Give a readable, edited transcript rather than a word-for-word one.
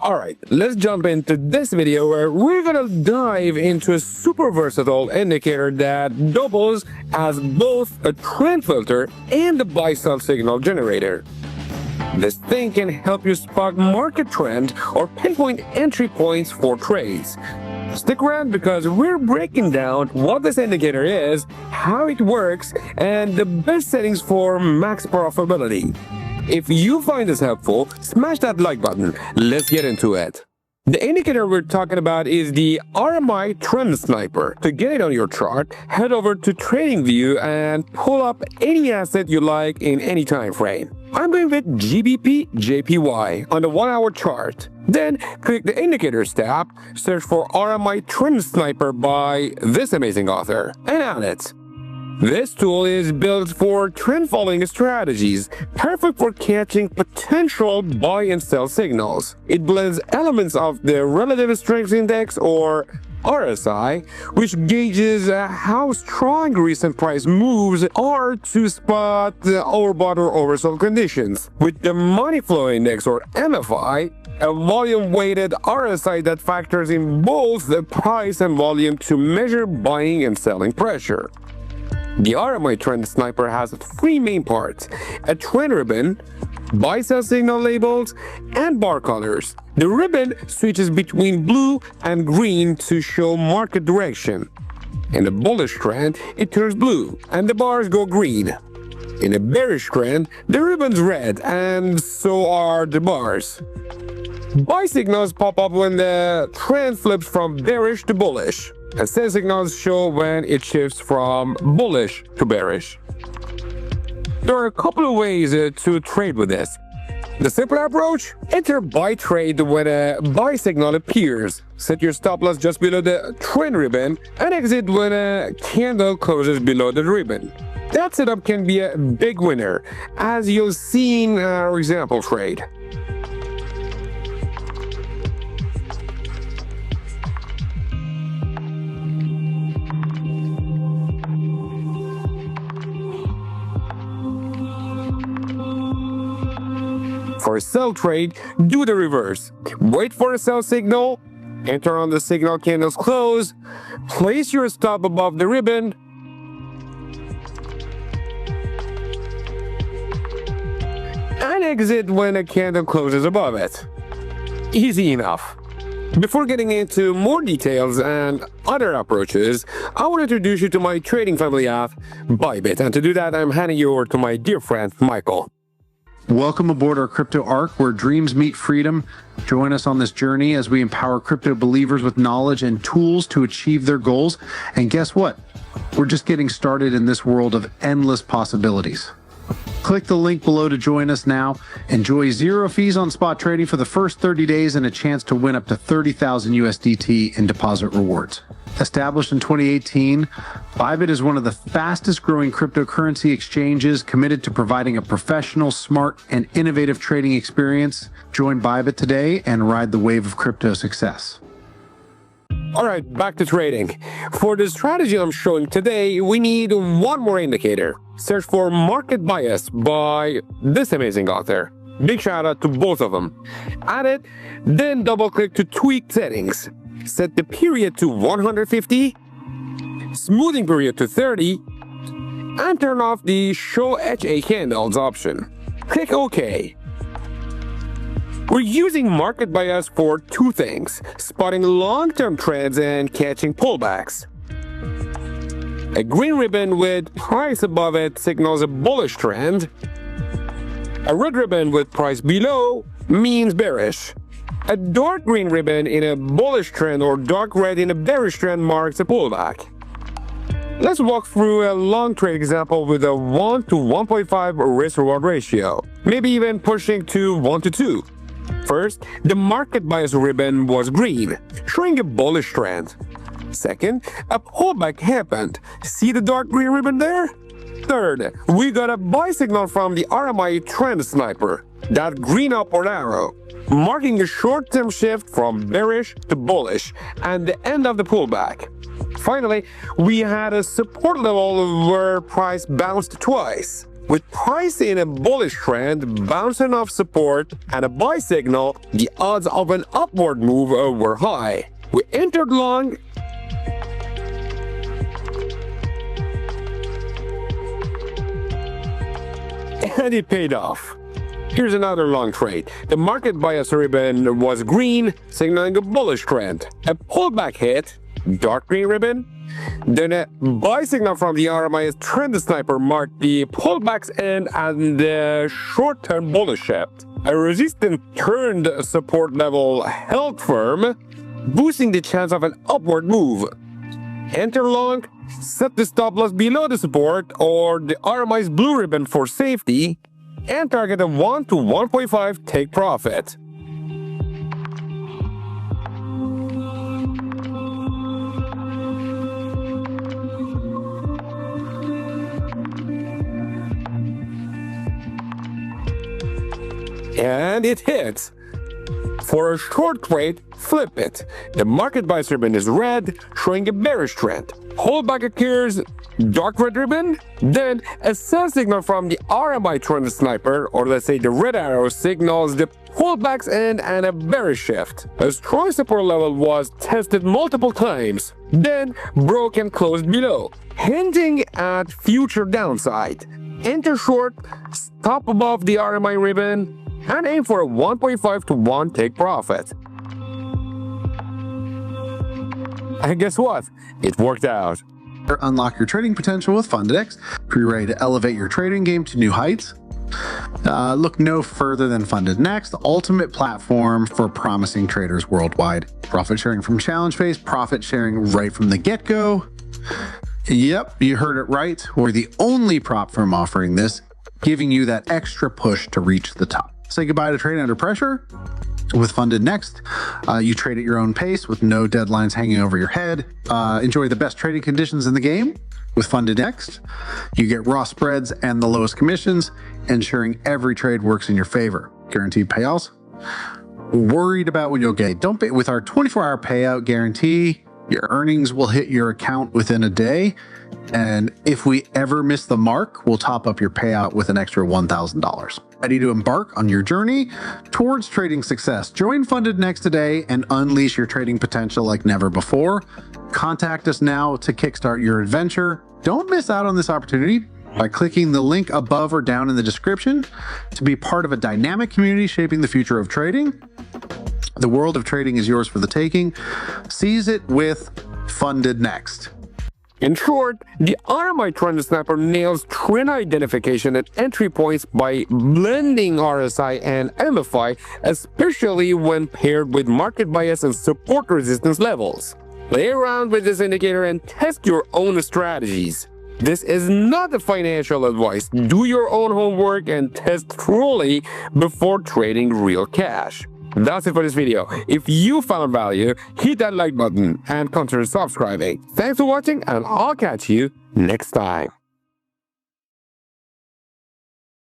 Alright, let's jump into this video where we're gonna dive into a super versatile indicator that doubles as both a trend filter and a buy-sell signal generator. This thing can help you spot market trend or pinpoint entry points for trades. Stick around because we're breaking down what this indicator is, how it works, and the best settings for max profitability. If you find this helpful, smash that like button. Let's get into it. The indicator we're talking about is the RMI Trend Sniper. To get it on your chart, head over to TradingView and pull up any asset you like in any time frame. I'm going with GBP JPY on the 1 hour chart. Then click the Indicators tab, search for RMI Trend Sniper by this amazing author, and add it. This tool is built for trend following strategies, perfect for catching potential buy and sell signals. It blends elements of the Relative Strength Index or RSI, which gauges how strong recent price moves are to spot the overbought or oversold conditions, with the Money Flow Index or MFI, a volume-weighted RSI that factors in both the price and volume to measure buying and selling pressure. The RMI Trend Sniper has 3 main parts: a trend ribbon, buy-sell signal labels, and bar colors. The ribbon switches between blue and green to show market direction. In a bullish trend, it turns blue and the bars go green. In a bearish trend, the ribbon's red and so are the bars. Buy signals pop up when the trend flips from bearish to bullish. And sell signals show when it shifts from bullish to bearish. There are a couple of ways to trade with this. The simple approach: enter buy trade when a buy signal appears. Set your stop loss just below the trend ribbon and exit when a candle closes below the ribbon. That setup can be a big winner, as you'll see in our example trade. For a sell trade, do the reverse. Wait for a sell signal, enter on the signal candle's close, place your stop above the ribbon, and exit when a candle closes above it. Easy enough. Before getting into more details and other approaches, I want to introduce you to my trading family app, Bybit, and to do that, I'm handing you over to my dear friend, Michael. Welcome aboard our crypto arc where dreams meet freedom. Join us on this journey as we empower crypto believers with knowledge and tools to achieve their goals. And guess what? We're just getting started in this world of endless possibilities. Click the link below to join us now. Enjoy 0 fees on spot trading for the first 30 days and a chance to win up to 30,000 USDT in deposit rewards. Established in 2018, Bybit is one of the fastest growing cryptocurrency exchanges committed to providing a professional, smart, and innovative trading experience. Join Bybit today and ride the wave of crypto success. Alright, back to trading. For the strategy I'm showing today, we need one more indicator. Search for Market Bias by this amazing author. Big shout out to both of them. Add it, then double click to tweak settings. Set the period to 150, smoothing period to 30, and turn off the Show HA Candles option. Click OK. We're using market bias for 2 things: spotting long-term trends and catching pullbacks. A green ribbon with price above it signals a bullish trend. A red ribbon with price below means bearish. A dark green ribbon in a bullish trend or dark red in a bearish trend marks a pullback. Let's walk through a long trade example with a 1 to 1.5 risk-reward ratio, maybe even pushing to 1 to 2. First, the market bias ribbon was green, showing a bullish trend. Second, a pullback happened. See the dark green ribbon there? Third, we got a buy signal from the RMI Trend Sniper, that green upward arrow, marking a short-term shift from bearish to bullish and the end of the pullback. Finally, we had a support level where price bounced twice. With price in a bullish trend, bouncing off support, and a buy signal, the odds of an upward move were high. We entered long and it paid off. Here's another long trade. The market bias ribbon was green, signaling a bullish trend. A pullback hit, dark green ribbon. Then a buy signal from the RMI's trend sniper marked the pullback's end and the short-term bullish shift. A resistance turned support level held firm, boosting the chance of an upward move. Enter long, set the stop loss below the support or the RMI's blue ribbon for safety, and target a 1 to 1.5 take profit. And it hits. For a short trade, flip it. The market bias ribbon is red, showing a bearish trend. Pullback occurs, dark red ribbon, then a sell signal from the RMI trend sniper, or let's say the red arrow, signals the pullback's end and a bearish shift. A strong support level was tested multiple times, then broke and closed below, hinting at future downside. Enter short, stop above the RMI ribbon, and aim for a 1.5 to 1 take profit. And guess what? It worked out. Unlock your trading potential with FundedX. If you're ready to elevate your trading game to new heights, look no further than Funded Next, the ultimate platform for promising traders worldwide. Profit sharing from challenge phase, profit sharing right from the get-go. Yep, you heard it right. We're the only prop firm offering this, giving you that extra push to reach the top. Say goodbye to trading under pressure. With Funded Next, you trade at your own pace with no deadlines hanging over your head. Enjoy the best trading conditions in the game. With Funded Next, you get raw spreads and the lowest commissions, ensuring every trade works in your favor. Guaranteed payouts. Worried about when you'll get? Don't pay. With our 24-hour payout guarantee, your earnings will hit your account within a day. And if we ever miss the mark, we'll top up your payout with an extra $1,000. Ready to embark on your journey towards trading success? Join Funded Next today and unleash your trading potential like never before. Contact us now to kickstart your adventure. Don't miss out on this opportunity by clicking the link above or down in the description to be part of a dynamic community shaping the future of trading. The world of trading is yours for the taking. Seize it with Funded Next. In short, the RMI trend sniper nails trend identification and entry points by blending RSI and MFI, especially when paired with market bias and support resistance levels. Play around with this indicator and test your own strategies. This is not a financial advice. Do your own homework and test thoroughly before trading real cash. That's it for this video. If you found value, hit that like button and consider subscribing. Thanks for watching, and I'll catch you next time.